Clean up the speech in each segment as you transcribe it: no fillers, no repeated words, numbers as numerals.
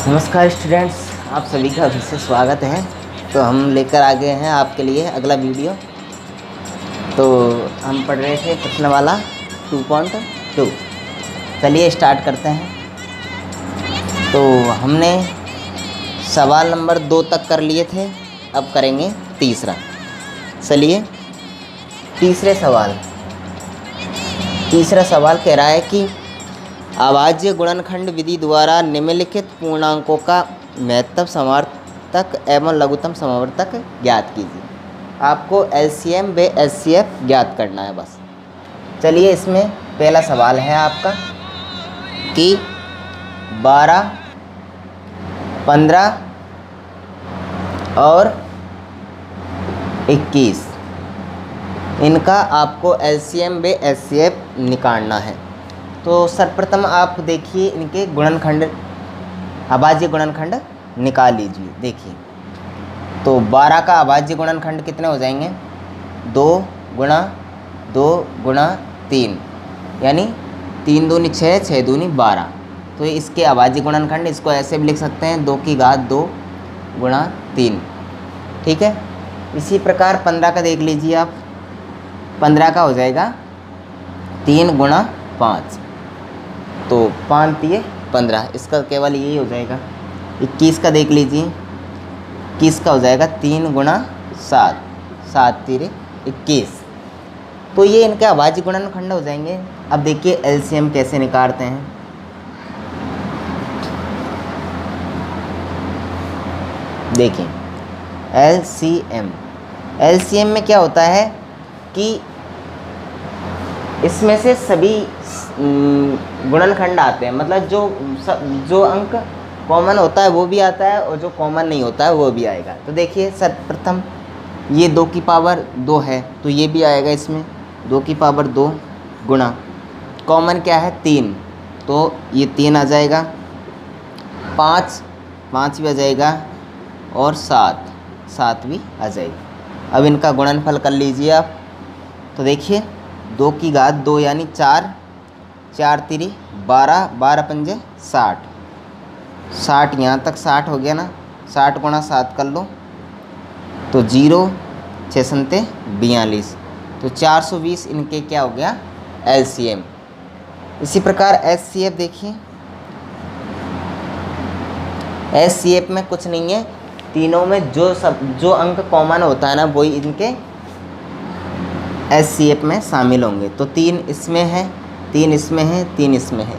नमस्कार स्टूडेंट्स, आप सभी का फिर से स्वागत है। तो हम लेकर आ गए हैं आपके लिए अगला वीडियो। तो हम पढ़ रहे थे प्रश्नवाला 2.2। चलिए स्टार्ट करते हैं। तो हमने सवाल नंबर 2 तक कर लिए थे, अब करेंगे तीसरा। चलिए तीसरा सवाल कह रहा है कि अभाज्य गुणनखंड विधि द्वारा निम्नलिखित पूर्णांकों का महत्तम समावर्तक एवं लघुत्तम समावर्तक ज्ञात कीजिए। आपको एलसीएम व एचसीएफ ज्ञात करना है बस। चलिए इसमें पहला सवाल है आपका कि 12, 15 और 21 इनका आपको एलसीएम व एचसीएफ निकालना है। तो सर्वप्रथम आप देखिए इनके गुणनखंड, अभाज्य गुणनखंड निकाल लीजिए। देखिए तो 12 का अभाज्य गुणनखंड कितने हो जाएंगे? 2 गुणा 2 गुणा 3, यानी 3 दूनी 6, 6 दूनी 12। तो इसके अभाज्य गुणनखंड इसको ऐसे भी लिख सकते हैं 2 की घात 2 गुणा 3। ठीक है। इसी प्रकार 15 का देख लीजिए आप। 15 का हो जाएगा 3 गुणा 5, तो 5 3 15, इसका केवल यही हो जाएगा। 21 का देख लीजिए। 21 का हो जाएगा 3 गुणा 7, 7 3 21। तो ये इनके अभाज्य गुणनखंड हो जाएंगे। अब देखिए एलसीएम कैसे निकालते हैं। देखिए एलसीएम में क्या होता है कि इसमें से सभी गुणनखंड आते हैं, मतलब जो अंक कॉमन होता है वो भी आता है और जो कॉमन नहीं होता है वो भी आएगा। तो देखिए सर्वप्रथम ये 2 की पावर 2 है, तो ये भी आएगा इसमें 2 की पावर 2 गुणा कॉमन क्या है 3, तो ये 3 आ जाएगा। 5 भी आ जाएगा और 7 भी आ जाएगी। अब इनका गुणनफल कर लीजिए आप। तो देखिए 2 की घात 2 यानी 4, 4 3 12, 12 पंजे 60, 60 यहाँ तक 60 हो गया ना। 60 गुणा 7 कर लो तो 0 6 सत्ते 42, तो 420 इनके क्या हो गया एलसीएम। इसी प्रकार एचसीएफ देखिए। एचसीएफ में कुछ नहीं है, तीनों में जो अंक कॉमन होता है ना वही इनके एचसीएफ में शामिल होंगे। तो 3 इसमें है, 3 इसमें है, 3 इसमें है।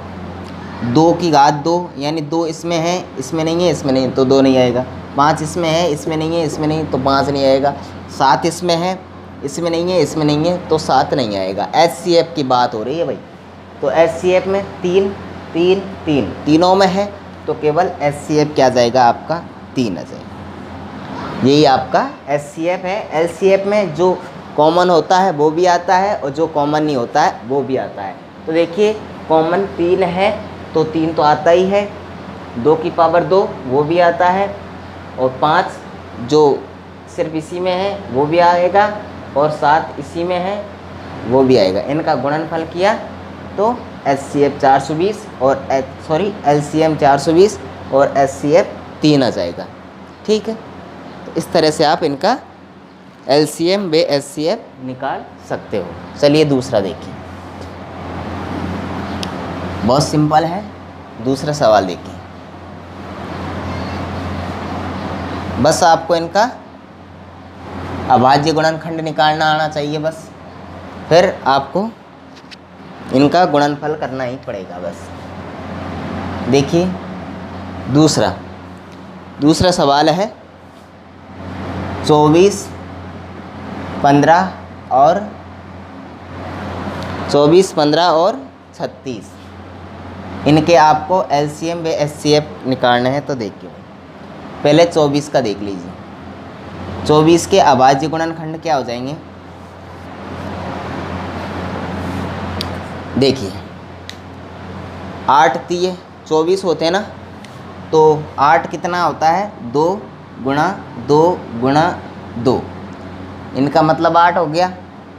2 की घात 2 यानी 2 इसमें है, इसमें नहीं है, इसमें नहीं, तो 2 नहीं आएगा। 5 इसमें है, इसमें नहीं है, इसमें नहीं, तो 5 नहीं आएगा। 7 इसमें है, इसमें नहीं है, इसमें नहीं है, तो 7 नहीं आएगा। एचसीएफ की बात हो रही है भाई। तो एचसीएफ में 3 3 3 तीनों में है, तो केवल एचसीएफ क्या जाएगा आपका 3 आ जाएगा। यही आपका एचसीएफ है। एलसीएफ में जो कॉमन होता है वो भी आता है और जो कॉमन नहीं होता है वो भी आता है। तो देखिए कॉमन 3 है, तो 3 तो आता ही है। 2 की पावर 2 वो भी आता है, और 5 जो सिर्फ इसी में है वो भी आएगा, और 7 इसी में है वो भी आएगा। इनका गुणनफल किया तो एचसीएफ 420 और एलसीएम 420 और एचसीएफ 3 आ जाएगा। ठीक है। तो इस तरह से आप इनका एलसीएम व एचसीएफ निकाल सकते हो। चलिए दूसरा देखिए, बहुत सिंपल है। दूसरा सवाल देखिए। बस आपको इनका अभाज्य गुणनखंड निकालना आना चाहिए बस, फिर आपको इनका गुणनफल करना ही पड़ेगा बस। देखिए दूसरा सवाल है 24, 15 और 36 इनके आपको एलसीएम व एचसीएफ निकालने हैं। तो देखिए पहले 24 का देख लीजिए। 24 के अभाज्य गुणनखंड क्या हो जाएंगे? देखिए 8 3 24 होते हैं ना, तो 8 कितना होता है 2 गुणा 2 गुणा 2, इनका मतलब 8 हो गया,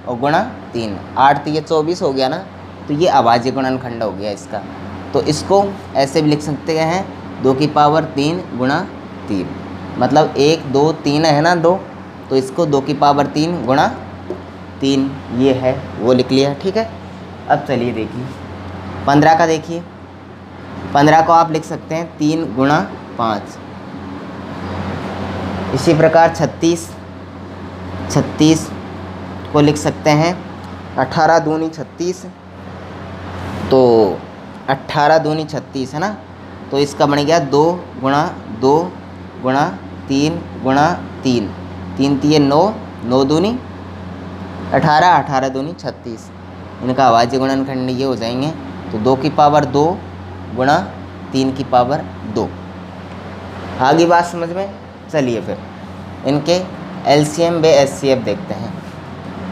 और गुणा 3, 8 3 24 हो गया ना। तो ये अभाज्य गुणनखंड हो गया इसका। तो इसको ऐसे भी लिख सकते हैं 2 की पावर 3 गुणा 3, मतलब 1 2 3 है ना 2, तो इसको 2 की पावर 3 गुणा 3 ये है वो लिख लिया। ठीक है, अब चलिए देखिए 15 का देखिए। 15 को आप लिख सकते हैं 3 गुणा 5। इसी प्रकार 36 को लिख सकते हैं 18 दूनी 36, तो 18 दूनी 36 है ना, तो इसका बन गया 2 गुणा 2 गुणा 3 गुणा 3, 3 3 9, 9 दूनी 18, 18 दूनी 36, इनका अभाज्य गुणनखंड ये हो जाएंगे। तो 2 की पावर 2 गुणा 3 की पावर 2। आगे बात समझ में। चलिए फिर इनके एलसीएम व एचसीएफ देखते हैं।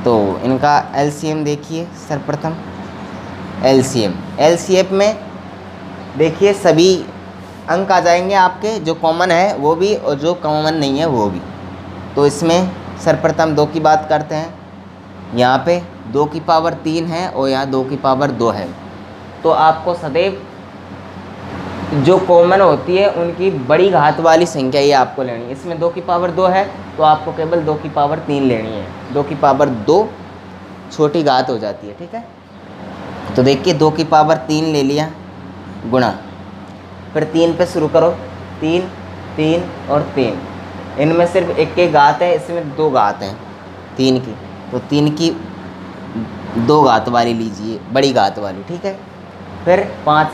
तो इनका एलसीएम देखिए सर्वप्रथम। एलसीएफ में देखिए सभी अंक आ जाएंगे आपके, जो कॉमन है वो भी और जो कॉमन नहीं है वो भी। तो इसमें सर्वप्रथम 2 की बात करते हैं। यहाँ पे 2 की पावर 3 है और यहाँ 2 की पावर 2 है, तो आपको सदैव जो कॉमन होती है उनकी बड़ी घात वाली संख्या ये आपको लेनी है। इसमें 2 की पावर 2 है तो आपको केवल 2 की पावर 3 लेनी है। 2 की पावर 2 छोटी घात हो जाती है। ठीक है, तो देखिए 2 की पावर 3 ले लिया गुणा, फिर 3 पे शुरू करो, 3 3 और 3, इनमें सिर्फ एक एक घात है, इसमें 2 घात हैं 3 की, तो 3 की 2 घात वाली लीजिए, बड़ी घात वाली। ठीक है, फिर 5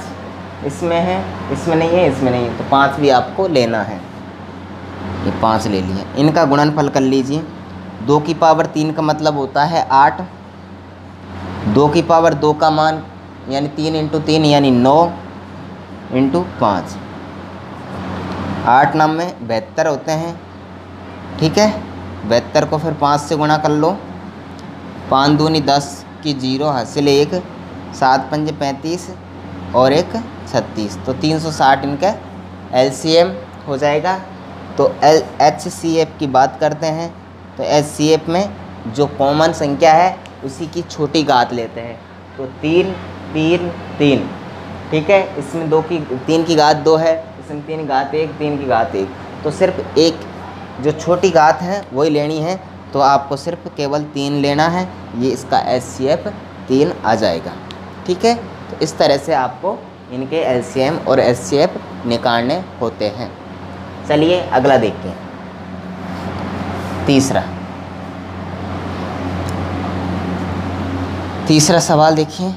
इसमें है, इसमें नहीं है, इसमें नहीं है, तो 5 भी आपको लेना है। ये 5 ले लिया, इनका गुणनफल कर लीजिए। 2 की पावर 3 का मतलब होता है 8, 2 की पावर 2 का मान यानी 3 × 3 यानी 9 × 5, 8 9 में 72 होते हैं। ठीक है, 72 को फिर 5 से गुणा कर लो, 5 दूनी 10 की 0 हासिल 1, 7 5 35 और 1 36, तो 360 इनका एलसीएम हो जाएगा। तो एचसीएफ की बात करते हैं, तो एचसीएफ में जो कॉमन संख्या है उसी की छोटी घात लेते हैं, तो 3 3 3। ठीक है, इसमें 3 की घात 2 है, इसमें 3 घात 1, 3 की घात 1, तो सिर्फ एक जो छोटी घात है वही लेनी है, तो आपको सिर्फ केवल 3 लेना है, ये इसका एचसीएफ 3 आ जाएगा। ठीक है, तो इस तरह से आपको इनके एलसीएम और एचसीएफ निकालने होते हैं। चलिए अगला देखते हैं, तीसरा सवाल देखिए।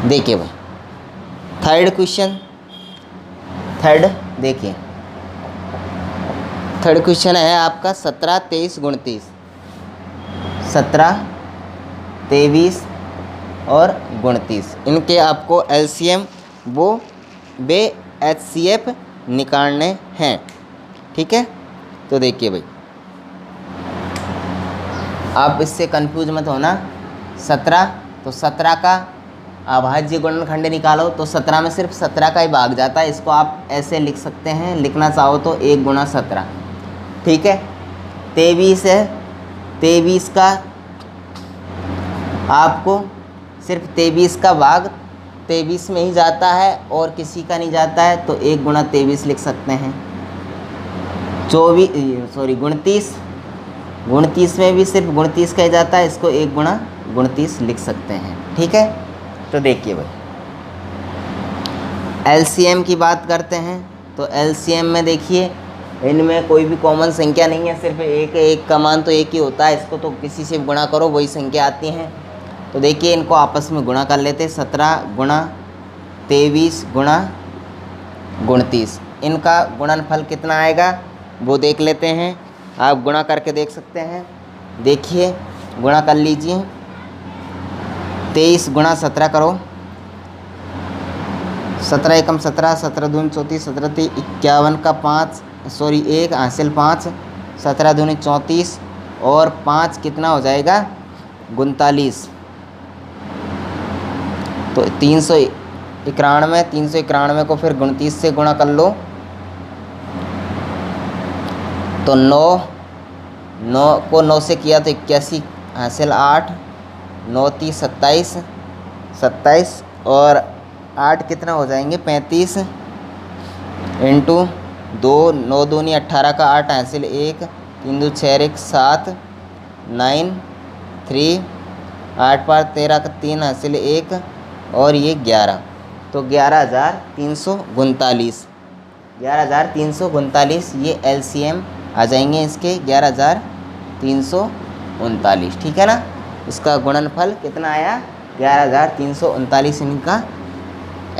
देखिए भाई थर्ड क्वेश्चन, देखिए थर्ड क्वेश्चन है आपका 17 23 29, 17 23 और 29, इनके आपको एलसीएम वो बे एचसीएफ निकालने हैं। ठीक है, तो देखिए भाई आप इससे कंफ्यूज मत होना। 17, तो 17 का अभाज्य गुणनखंड निकालो, तो 17 में सिर्फ 17 का ही भाग जाता है, इसको आप ऐसे लिख सकते हैं, लिखना चाहो तो 1 गुणा 17। ठीक है, 23 है, 23 का आपको सिर्फ 23 का भाग 23 में ही जाता है और किसी का नहीं जाता है, तो 1 गुणा 23 लिख सकते हैं। 29 में भी सिर्फ 29 का ही जाता है, इसको 1 गुणा 29 लिख सकते हैं। ठीक है, तो देखिए भाई एलसीएम की बात करते हैं, तो एलसीएम में देखिए इनमें कोई भी कॉमन संख्या नहीं है, सिर्फ एक का मान तो एक ही होता है, इसको तो किसी से गुणा करो वही संख्या आती हैं। तो देखिए इनको आपस में गुणा कर लेते हैं, 17 गुणा 23 गुणा 29, इनका गुणनफल कितना आएगा वो देख लेते हैं। आप गुणा करके देख सकते हैं, देखिए गुणा कर लीजिए। 23 गुणा 17 करो, 17 एकम 17, 17 दूनी 34, 17 3 51 का 1 हासिल 5, 17 दूनी 34 और 5 कितना हो जाएगा 39, तो 391 को फिर 29 से गुणा कर लो, तो 9 को 9 से किया तो 81 हासिल 8, 9 30 27 27 और 8 कितना हो जाएंगे 35 इंटू 2, 9 दूनी 18 का 8 हासिल 1, 3 2 6 1 7, 9 3, 8 पार 13 का 3 हासिल 1 और ये 11, तो 11,339, 11,339 ये LCM आ जाएंगे इसके 11,339, ठीक है ना। इसका गुणनफल कितना आया 11,339 इनका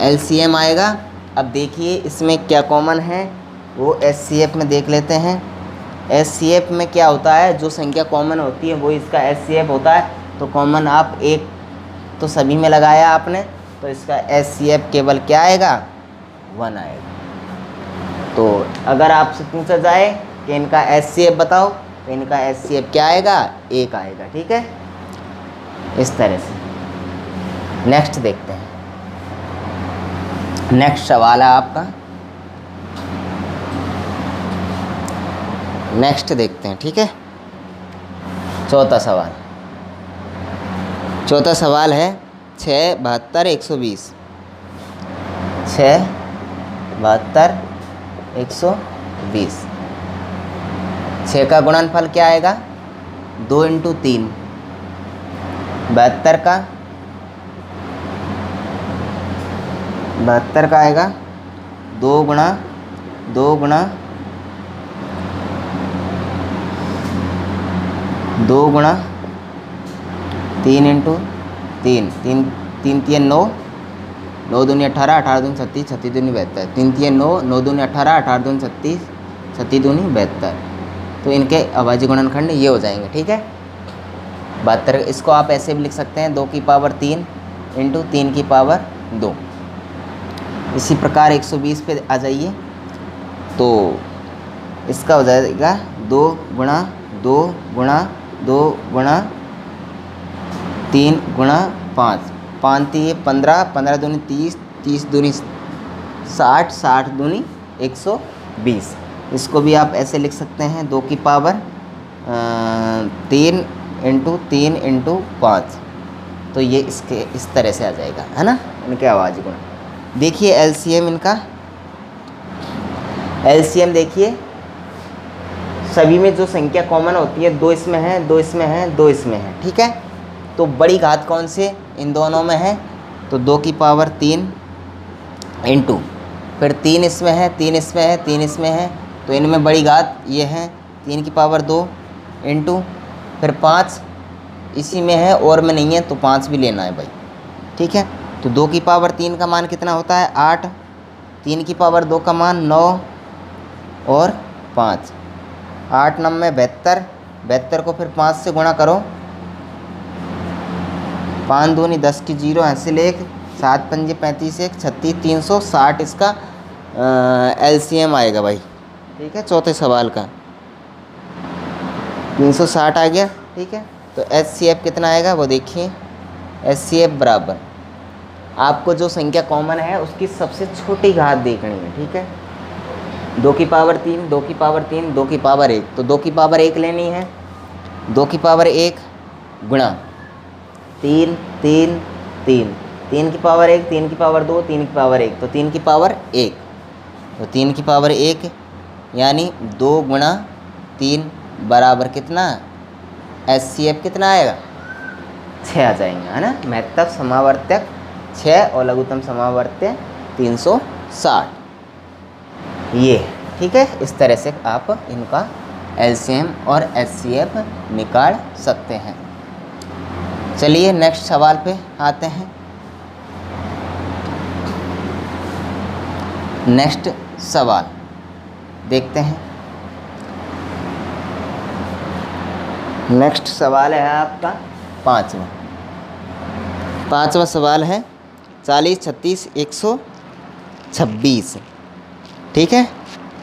LCM आएगा। अब देखिए इसमें क्या कॉमन है वो SCF में देख लेते हैं। SCF में क्या होता है, जो संख्या कॉमन होती है वो इसका SCF होता है। तो कॉमन आप एक तो सभी में लगाया आपने, तो इसका SCF केवल क्या आएगा 1 आएगा। तो अगर आपसे पूछा जाए कि इनका SCF बताओ तो इनका SCF क्या आएगा 1 आएगा, ठीक है। इस तरह से नेक्स्ट देखते हैं। नेक्स्ट सवाल है आपका, नेक्स्ट देखते हैं, ठीक है। चौथा सवाल है 6 72 120, 6 72 120, 6 का गुणनफल क्या आएगा 2 इंटू 3, 72 का आएगा 2 गुणा 2 गुणा 2 गुणा 3 इंटू 3, 3 3 3 9, 9 दूनी 18, 18 दूनी 36, 36 दूनी 72, 3 3 9, 9 दूनी 18, 18 दूनी 36, 36 दूनी 72, तो इनके अभाज्य गुणनखंड ये हो जाएंगे, ठीक है। 72, इसको आप ऐसे भी लिख सकते हैं 2 की पावर 3 इंटू 3 की पावर 2। इसी प्रकार 120 पे आ जाइए, तो इसका हो जाएगा 2 गुणा 2 गुणा 2 गुणा 3 गुणा 5, 5 3 15, 15 दूनी 30, 30 दूनी 60, 60 दूनी 120। इसको भी आप ऐसे लिख सकते हैं 2 की पावर 3 इंटू 3 इंटू 5, तो ये इसके इस तरह से आ जाएगा, है ना, इनके अभाज्य गुण। देखिए LCM इनका, LCM देखिए सभी में जो संख्या कॉमन होती है 2 इसमें है, 2 इसमें है, 2 इसमें है, ठीक है। तो बड़ी घात कौन से इन दोनों में है, तो 2 की पावर 3 इंटू फिर 3 इसमें है, 3 इसमें है, 3 इसमें है, तो इनमें बड़ी घात ये है 3 की पावर 2 इंटू फिर 5 इसी में है और में नहीं है, तो 5 भी लेना है भाई, ठीक है। तो 2 की पावर 3 का मान कितना होता है 8, 3 की पावर 2 का मान 9 और 5, 8 9 में 72, 72 को फिर 5 से गुणा करो, 5 दूनी 10 की 0 हासिल 1, 7 पंजे 35 1 36, 360 इसका LCM आएगा भाई, ठीक है। चौथे सवाल का 360 आ गया, ठीक है। तो SCF कितना आएगा वो देखिए, SCF बराबर आपको जो संख्या कॉमन है उसकी सबसे छोटी घात देखनी है, ठीक है। 2 की पावर 3, 2 की पावर 3, 2 की पावर 1, तो 2 की पावर 1 लेनी है, 2 की पावर 1 गुणा 3 3 3, 3 की पावर 1, 3 की पावर 2, 3 की पावर 1, तो 3 की पावर 1, तो 3 की पावर 1 यानी 2 गुणा 3 बराबर कितना SCF कितना आएगा 6 आ जाएंगे, है ना। महत्तम समावर्तक 6 और लघुत्तम समावर्त्य 360, ये ठीक है। इस तरह से आप इनका LCM और SCF निकाल सकते हैं। चलिए नेक्स्ट सवाल पे आते हैं। नेक्स्ट सवाल देखते हैं। नेक्स्ट सवाल है आपका पाँचवा सवाल है 40 36 126, ठीक है।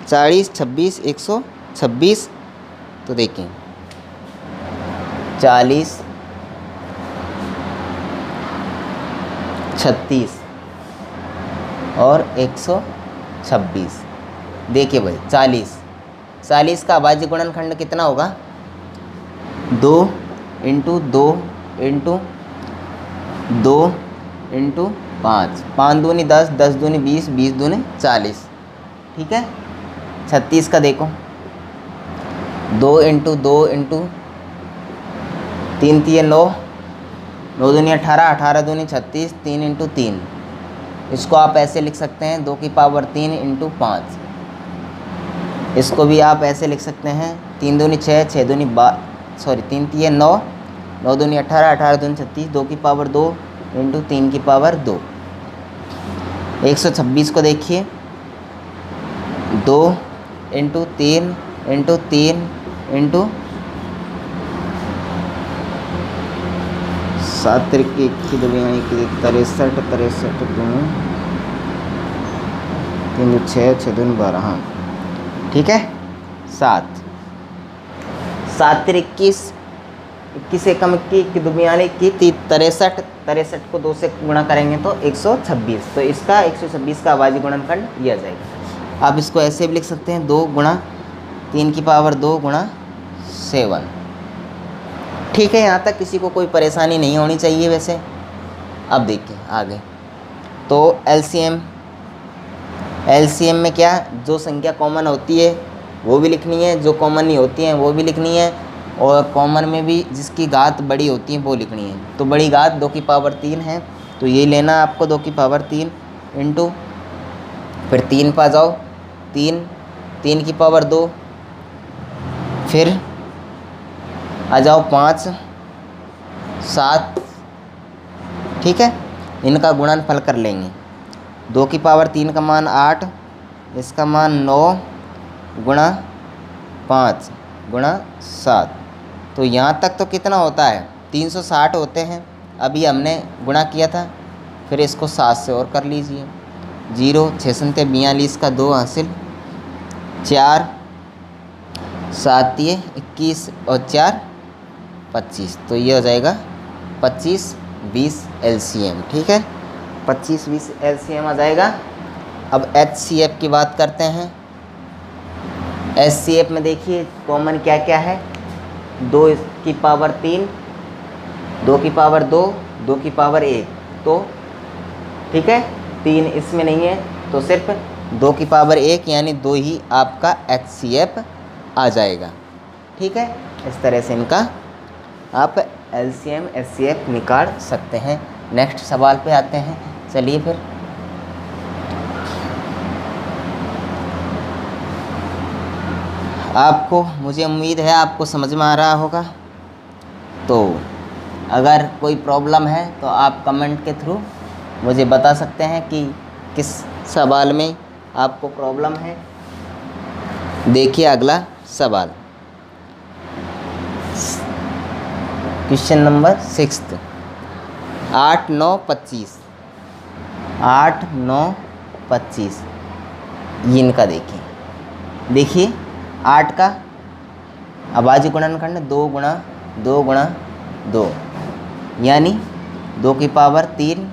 40 26 126, तो देखिए 40 36 और 126। देखिए भाई 40 का अभाज्य गुणनखंड कितना होगा 2 इंटू 2 इंटू 2 इंटू 5, 5 दूनी 10, 10 दूनी 20, 20 दूनी 40, ठीक है। 36 का देखो, 2 इंटू 2 इंटू 3 3 9, 9 दूनी 18, 18 दूनी 36, 3 इंटू 3। इसको आप ऐसे लिख सकते हैं 2 की पावर 3 इंटू 5। इसको भी आप ऐसे लिख सकते हैं 3 दूनी 6, 6 दूनी 3 3 9, 9 दूनी 18, 18 दूनी 36, 2 की पावर 2 इंटू 3 की पावर 2। 126 को देखिए, 2 इंटू 3 इंटू 3 इंटू 7 तिरकी 21 2 63 63 2 3 6 6 2 12, हाँ ठीक है। 7 7 21 21 एकम 21 2 21 63 63 को 2 से गुणा करेंगे तो 126। तो इसका 126 का आवाज़ी गुणनखंड यह आ जाएगा। आप इसको ऐसे भी लिख सकते हैं 2 गुणा 3 की पावर 2 गुणा 7, ठीक है। यहाँ तक किसी को कोई परेशानी नहीं होनी चाहिए वैसे। अब देखिए आगे, तो एलसीएम में क्या, जो संख्या कॉमन होती है वो भी लिखनी है, जो कॉमन नहीं होती हैं वो भी लिखनी है, और कॉमन में भी जिसकी घात बड़ी होती है वो लिखनी है। तो बड़ी घात 2 की पावर 3 है, तो ये लेना आपको 2 की पावर 3 इंटू, फिर 3 पा जाओ 3, 3 की पावर 2, फिर आ जाओ 5 7, ठीक है। इनका गुणनफल कर लेंगे। 2 की पावर 3 का मान 8, इसका मान 9 गुणा 5 गुणा 7। तो यहाँ तक तो कितना होता है, 360 होते हैं। अभी हमने गुणा किया था, फिर इसको 7 से और कर लीजिए। 0 6 7 42 का 2 हासिल, 4 7 21 और 4 25। तो ये हो जाएगा 25 20 एलसीएम, ठीक है। 25 20 एलसीएम आ जाएगा। अब एचसीएफ की बात करते हैं। एचसीएफ में देखिए कॉमन क्या क्या है, 2 की पावर 3, 2 की पावर 2, 2 की पावर 1, तो ठीक है। 3 इसमें नहीं है, तो सिर्फ 2 की पावर 1 यानी 2 ही आपका एचसीएफ आ जाएगा, ठीक है। इस तरह से इनका आप एलसीएम एचसीएफ निकाल सकते हैं। नेक्स्ट सवाल पे आते हैं। चलिए फिर, आपको, मुझे उम्मीद है आपको समझ में आ रहा होगा। तो अगर कोई प्रॉब्लम है तो आप कमेंट के थ्रू मुझे बता सकते हैं कि किस सवाल में आपको प्रॉब्लम है। देखिए अगला सवाल, क्वेश्चन नंबर 6, 8 9 25, 8 9 25 इनका देखिए 8 का अभाज्य गुणनखंड 2 गुणा 2 गुणा 2 यानी 2 की पावर 3,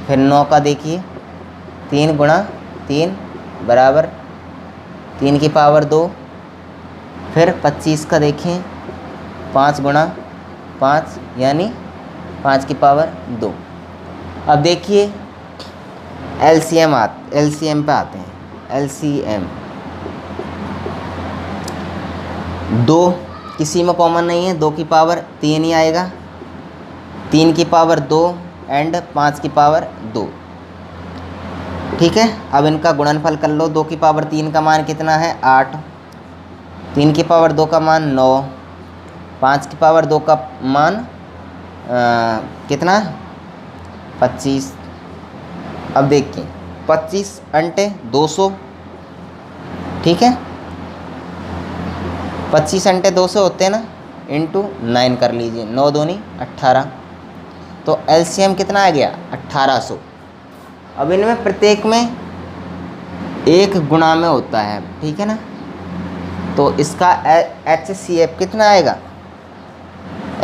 फिर 9 का देखिए 3 गुणा 3 बराबर 3 की पावर 2, फिर 25 का देखिए 5 गुणा 5 यानी 5 की पावर 2। अब देखिए एलसीएम पे आते हैं। एलसीएम 2 किसी में कॉमन नहीं है, 2 की पावर 3 ही आएगा, 3 की पावर 2 एंड 5 की पावर 2, ठीक है। अब इनका गुणनफल कर लो। 2 की पावर 3 का मान कितना है 8, 3 की पावर 2 का मान 9, 5 की पावर 2 का मान कितना 25। अब देखिए 25 अंटे 200, ठीक है। 25 अंटे 200 होते हैं ना, इंटू 9 कर लीजिए, 9 दूनी 18। तो एलसीएम कितना आ गया 1800। अब इनमें प्रत्येक में एक गुणा में होता है, ठीक है ना। तो इसका एचसीएफ कितना आएगा,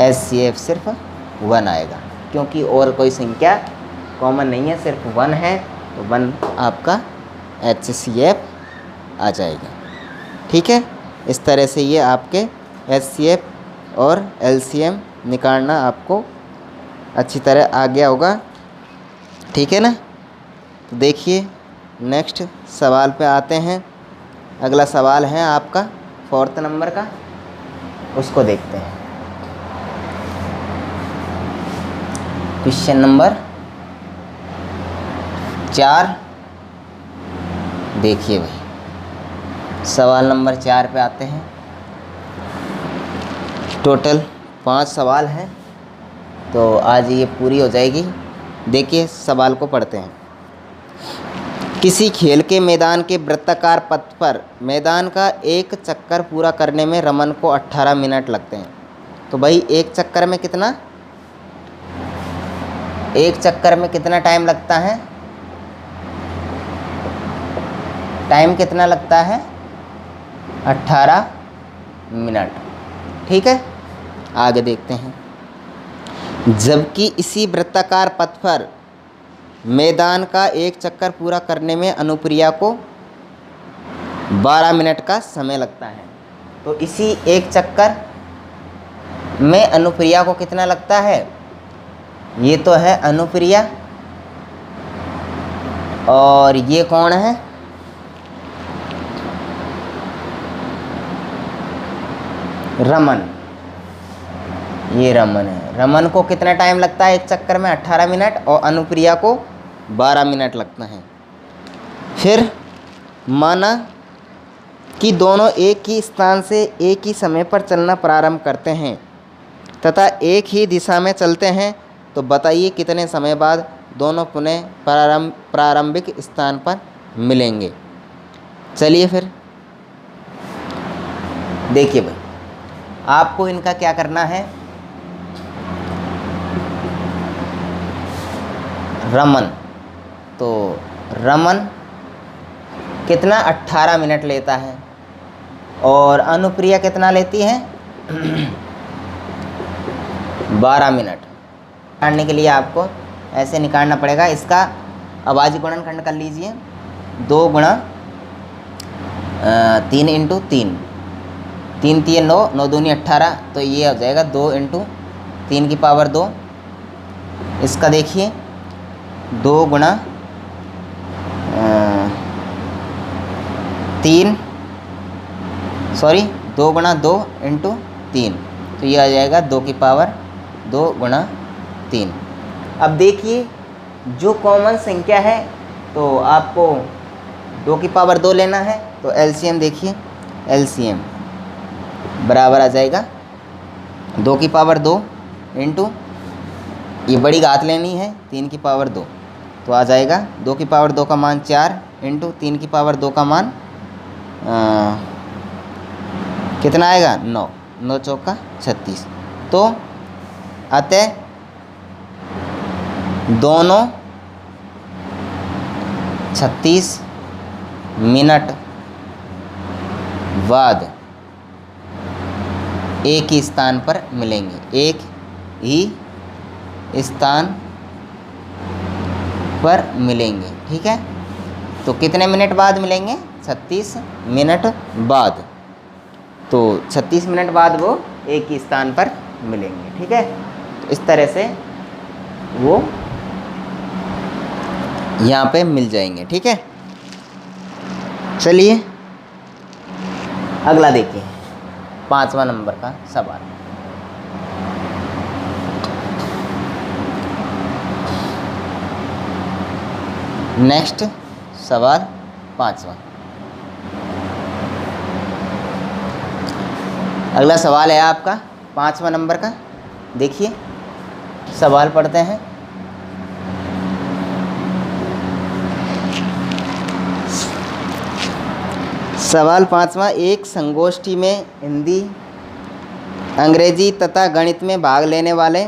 एचसीएफ सिर्फ 1 आएगा, क्योंकि और कोई संख्या कॉमन नहीं है, सिर्फ 1 है। तो 1 आपका एचसीएफ आ जाएगा, ठीक है। इस तरह से ये आपके एचसीएफ और एलसीएम निकालना आपको अच्छी तरह आ गया होगा। ठीक है ना। तो देखिए नेक्स्ट सवाल पे आते हैं। अगला सवाल है आपका 4th नंबर का, उसको देखते हैं। क्वेश्चन नंबर 4 देखिए भाई, सवाल नंबर 4 पे आते हैं। टोटल 5 सवाल हैं, तो आज ये पूरी हो जाएगी। देखिए सवाल को पढ़ते हैं। किसी खेल के मैदान के वृत्ताकार पथ पर मैदान का एक चक्कर पूरा करने में रमन को 18 मिनट लगते हैं। तो भाई एक चक्कर में कितना टाइम लगता है? टाइम कितना लगता है? 18 मिनट। ठीक है, आगे देखते हैं। जबकि इसी वृत्ताकार पथ पर मैदान का एक चक्कर पूरा करने में अनुप्रिया को 12 मिनट का समय लगता है। तो इसी एक चक्कर में अनुप्रिया को कितना लगता है? ये तो है अनुप्रिया, और ये कौन है? रमन। ये रमन है। रमन को कितना टाइम लगता है एक चक्कर में? 18 मिनट, और अनुप्रिया को 12 मिनट लगता है। फिर माना कि दोनों एक ही स्थान से एक ही समय पर चलना प्रारंभ करते हैं तथा एक ही दिशा में चलते हैं, तो बताइए कितने समय बाद दोनों पुनः प्रारंभिक स्थान पर मिलेंगे। चलिए फिर देखिए भाई, आपको इनका क्या करना है। रमन, तो रमन कितना 18 मिनट लेता है, और अनुप्रिया कितना लेती है? 12 मिनट। निकालने के लिए आपको ऐसे निकालना पड़ेगा। इसका अभाज्य गुणनखंड कर लीजिए। 2 गुणा 3 इंटू 3, 3 3 9, 9 दूनी 18, तो ये हो जाएगा 2 इंटू 3 की पावर 2। इसका देखिए 2 गुणा 2 गुणा 2 इंटू 3, तो ये आ जाएगा 2 की पावर 2 गुणा 3। अब देखिए जो कॉमन संख्या है, तो आपको 2 की पावर 2 लेना है। तो एलसीएम देखिए, एलसीएम बराबर आ जाएगा 2 की पावर 2 इंटू, ये बड़ी घात लेनी है 3 की पावर 2, तो आ जाएगा 2 की पावर 2 का मान 4 इंटू 3 की पावर 2 का मान कितना आएगा? 9, 9 चौका 36। तो अतः दोनों 36 मिनट बाद एक ही स्थान पर मिलेंगे, एक ही स्थान पर मिलेंगे। ठीक है, तो कितने मिनट बाद मिलेंगे? 36 मिनट बाद। तो 36 मिनट बाद वो एक ही स्थान पर मिलेंगे। ठीक है, तो इस तरह से वो यहाँ पे मिल जाएंगे। ठीक है, चलिए अगला देखिए, 5वां नंबर का सवाल। नेक्स्ट सवाल 5वां। अगला सवाल है आपका 5वां नंबर का। देखिए सवाल पढ़ते हैं। सवाल 5वां। एक संगोष्ठी में हिंदी, अंग्रेजी तथा गणित में भाग लेने वाले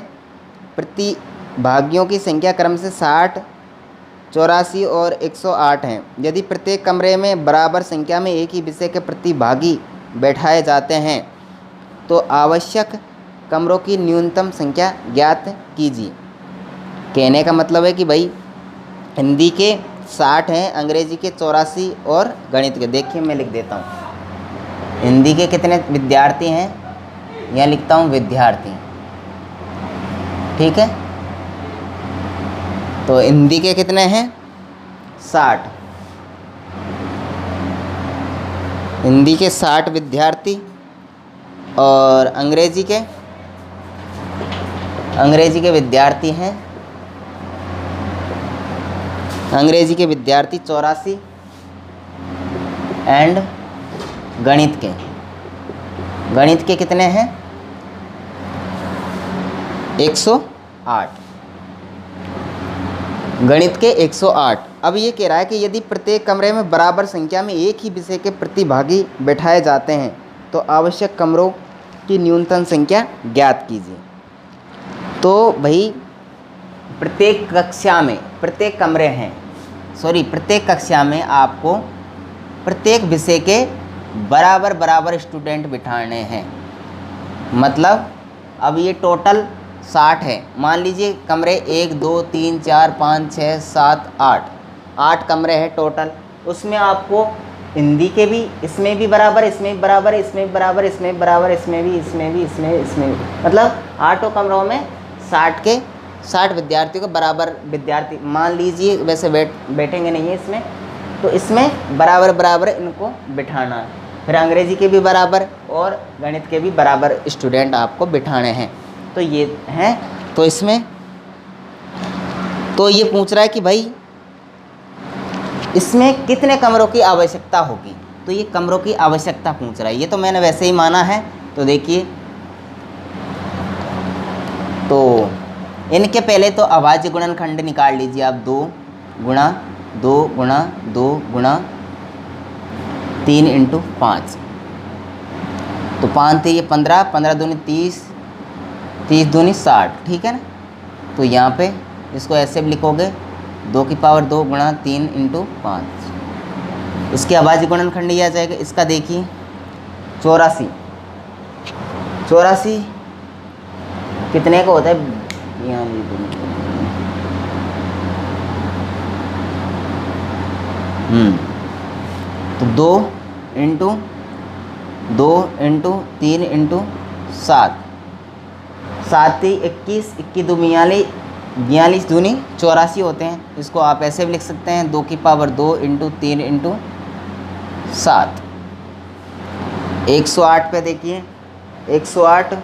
प्रतिभागियों की संख्या क्रम से 60, 84 और 108 हैं। यदि प्रत्येक कमरे में बराबर संख्या में एक ही विषय के प्रतिभागी बैठाए जाते हैं, तो आवश्यक कमरों की न्यूनतम संख्या ज्ञात कीजिए। कहने का मतलब है कि भाई हिंदी के 60 हैं, अंग्रेजी के 84 और गणित के, देखिए मैं लिख देता हूँ हिंदी के कितने विद्यार्थी हैं, यहाँ लिखता हूँ विद्यार्थी। ठीक है, तो हिंदी के कितने हैं? 60। हिंदी के 60 विद्यार्थी और अंग्रेजी के विद्यार्थी हैं, अंग्रेजी के विद्यार्थी 84 एंड गणित के कितने हैं? 108। गणित के 108। अब ये कह रहा है कि यदि प्रत्येक कमरे में बराबर संख्या में एक ही विषय के प्रतिभागी बैठाए जाते हैं तो आवश्यक कमरों की न्यूनतम संख्या ज्ञात कीजिए। तो भाई प्रत्येक कक्षा में आपको प्रत्येक विषय के बराबर स्टूडेंट बिठाने हैं। मतलब अब ये टोटल 60 है। मान लीजिए कमरे 1 2 3 4 5 6 7 8 कमरे हैं टोटल। उसमें आपको हिंदी के भी, इसमें भी बराबर, इसमें भी बराबर, इसमें भी बराबर, इसमें भी बराबर, इसमें भी, मतलब 8 कमरों में 60 विद्यार्थियों को बराबर विद्यार्थी मान लीजिए। वैसे बैठेंगे नहीं है इसमें, तो इसमें बराबर इनको बिठाना है। फिर अंग्रेजी के भी बराबर और गणित के भी बराबर स्टूडेंट आपको बिठाने हैं। तो ये हैं। तो इसमें तो ये पूछ रहा है कि भाई इसमें कितने कमरों की आवश्यकता होगी। तो ये कमरों की आवश्यकता पूछ रहा है। ये तो मैंने वैसे ही माना है। तो देखिए, तो इनके पहले तो अभाज्य गुणनखंड निकाल लीजिए आप। 2 गुणा 2 गुणा 2 गुणा 3 × 5। तो 5 × 3 = 15, 15 दूनी 30, 30 दूनी 60, ठीक है ना। तो यहाँ पे इसको ऐसे भी लिखोगे 2 की पावर 2 गुणा 3 × 5। इसके अभाज्य गुणनखंड ये आ जाएगा। इसका देखिए 84 कितने का होता है? यहाँ तो 2 × 2 × 3 × 7, 7 × 21, 21 2 42, 42 दूनी 84 होते हैं। इसको आप ऐसे भी लिख सकते हैं 2 की पावर 2 × 3 × 7। 108 पे देखिए 108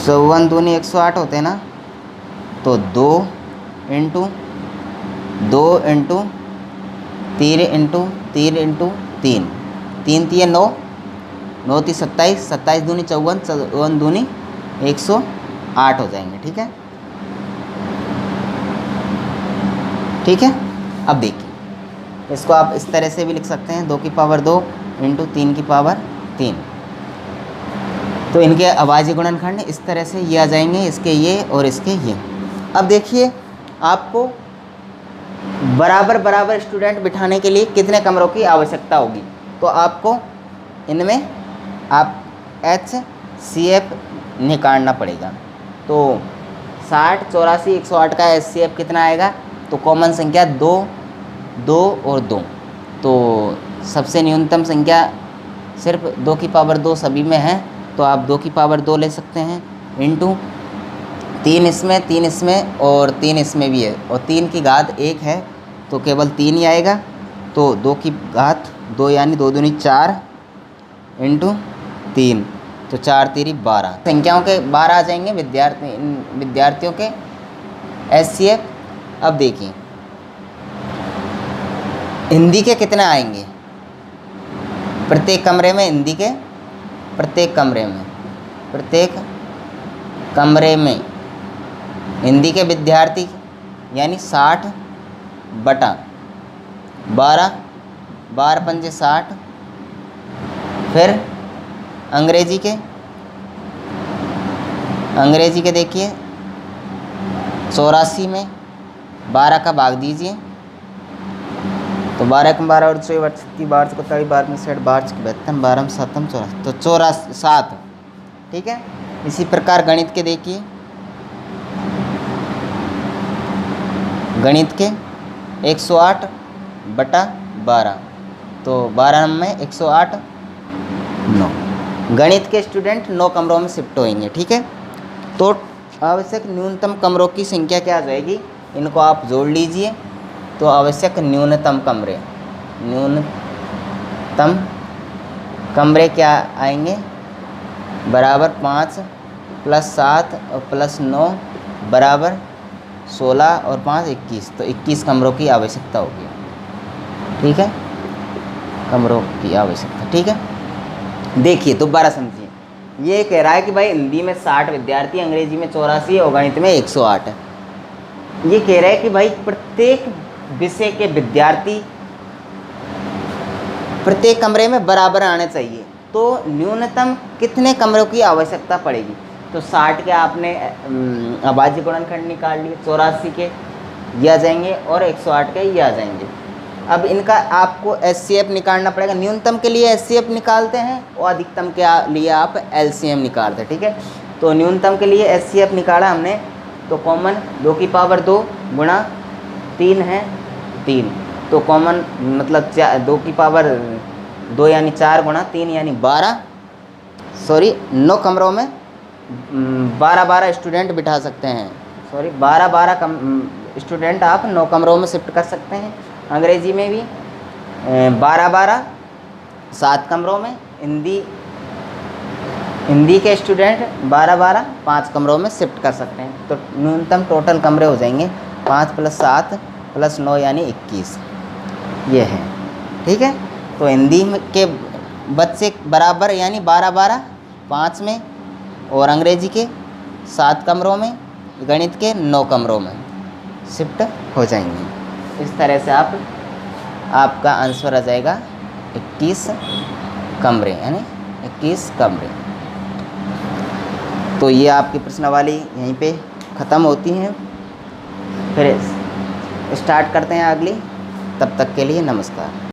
54 दूनी 108 होते हैं ना। तो 2 × 2 × 3 × 3 × 3, 3 3 9, 9 3 27, 27 दूनी 54, 54 दूनी 108 हो जाएंगे। ठीक है, ठीक है। अब देखिए इसको आप इस तरह से भी लिख सकते हैं 2 की पावर 2 × 3 की पावर 3। तो इनके अभाज्य गुणनखंड इस तरह से ये आ जाएंगे, इसके ये और इसके ये। अब देखिए आपको बराबर स्टूडेंट बिठाने के लिए कितने कमरों की आवश्यकता होगी। तो आपको इनमें आप HCF निकालना पड़ेगा। तो 60 84 108 का HCF कितना आएगा? तो कॉमन संख्या 2 2 और 2। तो सबसे न्यूनतम संख्या सिर्फ 2 की पावर 2 सभी में है, तो आप 2 की पावर 2 ले सकते हैं इंटू 3 इसमें, 3 इसमें और 3 इसमें भी है, और 3 की घात 1 है तो केवल 3 ही आएगा। तो 2 की घात 2 यानी 2 दूनी 4 इंटू 3, तो 4 3 12 संख्याओं के 12 आ जाएंगे विद्यार्थियों के HCF। अब देखिए हिंदी के कितने आएंगे प्रत्येक कमरे में? हिंदी के प्रत्येक कमरे में हिंदी के विद्यार्थी यानी 60 बटा 12, 12 पंजे 60। फिर अंग्रेजी के देखिए 84 में 12 का भाग दीजिए, तो 12 × 12 और 6 32 12 को 12 में 60 12 72 12 में 7 84, तो 7। ठीक है। इसी प्रकार गणित के देखिए, गणित के 108 बटा 12, तो 12 में 108 9। गणित के स्टूडेंट 9 कमरों में शिफ्ट होंगे। ठीक है। तो आवश्यक न्यूनतम कमरों की संख्या क्या आ जाएगी, इनको आप जोड़ लीजिए। तो आवश्यक न्यूनतम कमरे, न्यूनतम कमरे क्या आएंगे, बराबर 5 + 7 और +9 बराबर 16 और 5 21। तो 21 कमरों की आवश्यकता होगी। ठीक है, कमरों की आवश्यकता। ठीक है, देखिए दोबारा समझिए। ये कह रहा है कि भाई हिंदी में 60 विद्यार्थी, अंग्रेजी में 84 और गणित में 108 है। ये कह रहा है कि भाई प्रत्येक विषय के विद्यार्थी प्रत्येक कमरे में बराबर आने चाहिए। तो न्यूनतम कितने कमरों की आवश्यकता पड़ेगी, तो 60 के आपने अभाज्य गुणनखंड निकाल लिए, 84 के ये आ जाएंगे और 108 के ये आ जाएंगे। अब इनका आपको HCF निकालना पड़ेगा। न्यूनतम के लिए HCF निकालते हैं और अधिकतम के लिए आप LCM निकालते हैं। ठीक है, तो न्यूनतम के लिए HCF निकाला हमने, तो कॉमन 2 की पावर 2 गुणा 3 है 3, तो कॉमन मतलब 2 की पावर 2 यानी 4 गुणा 3 यानी 12, सॉरी 9 कमरों में 12 स्टूडेंट बिठा सकते हैं। सॉरी 12 स्टूडेंट आप 9 कमरों में शिफ्ट कर सकते हैं। अंग्रेजी में भी 12 7 कमरों में, हिंदी के स्टूडेंट 12 5 कमरों में शिफ्ट कर सकते हैं। तो न्यूनतम टोटल कमरे हो जाएंगे 5 + 7 + 9 यानी 21, ये है। ठीक है, तो हिंदी के बच्चे बराबर यानी 12 5 में, और अंग्रेजी के 7 कमरों में, गणित के 9 कमरों में शिफ्ट हो जाएंगे। इस तरह से आपका आंसर आ जाएगा 21 कमरे, यानी 21 कमरे। तो ये आपकी प्रश्नावली यहीं पे ख़त्म होती हैं। फिर स्टार्ट करते हैं अगली, तब तक के लिए नमस्कार।